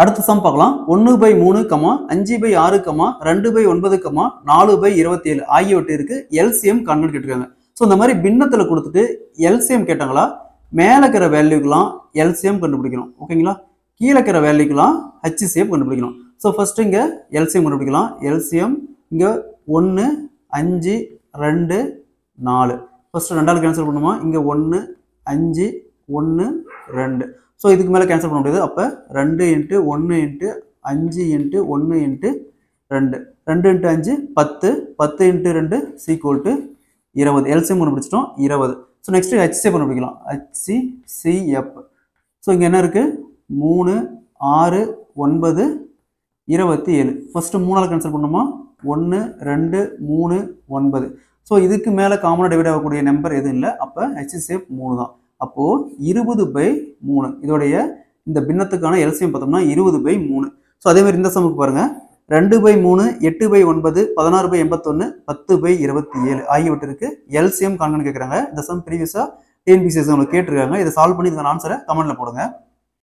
அடுத்த சம் பார்க்கலாம். 1/3, 5/6, 2/9, 4/27 ஆகியவற்றிற்கு எல்சிஎம் காண்பன்னு கேட்டிருக்காங்க. ஸோ இந்த மாதிரி பின்னத்தில் கொடுத்துட்டு எல்சிஎம் கேட்டாங்களா, மேலே இருக்கிற வேல்யூக்கெல்லாம் எல்சிஎம் கண்டுபிடிக்கணும். ஓகேங்களா, கீழே இருக்கிற வேல்யூக்கெல்லாம் ஹெச்சிசிஎம் கண்டுபிடிக்கணும். ஸோ ஃபர்ஸ்ட் இங்கே எல்சிஎம் கண்டுபிடிக்கலாம். எல்சிஎம் இங்கே 1, 5, 2, 4. ஃபர்ஸ்ட் 2ஆல் கேன்சல் பண்ணுமா, இங்கே 1, 5, 1, 2. ஸோ இதுக்கு மேலே கேன்சல் பண்ண முடியாது. அப்போ 2 × 1 × 5 × 1 × 2, 2 × 5 10, 10 × 2 = 20. எல்சிஎம் கண்டுபிடிச்சிட்டோம் 20. ஸோ நெக்ஸ்ட் ஹெச்சிசிஎஃப் கண்டுபிடிக்கலாம். ஹெச்சிசிஎஃப். ஸோ இங்கே என்ன இருக்குது, 3, 6, 9, 27. ஃபர்ஸ்ட் 3ஆல் கேன்சல் பண்ணுமா, 1, 2, 3, 9. ஸோ இதுக்கு மேலே காமனாக டிவைட் ஆகக்கூடிய நம்பர் எதுவும் இல்லை. அப்போ ஹெச்சிசிஎஃப் 3 தான். அப்போது 20/3 இதோடைய இந்த பின்னத்துக்கான எல்சிஎம் பார்த்தோம்னா 20/3. ஸோ அதே மாதிரி இந்த சமுக்கு பாருங்கள், 2/3, 8/9, 16/81, 10/27 ஆகியவற்றிற்கு எல்சிஎம் காண்பன்னு கேட்குறாங்க. இந்த சம் ப்ரீவியஸாக டிஎன்பிசிஎஸ் உங்களுக்கு கேட்டிருக்காங்க. இதை சால்வ் பண்ணி இதுக்கான ஆன்சரை கமெண்ட்டில் போடுங்க.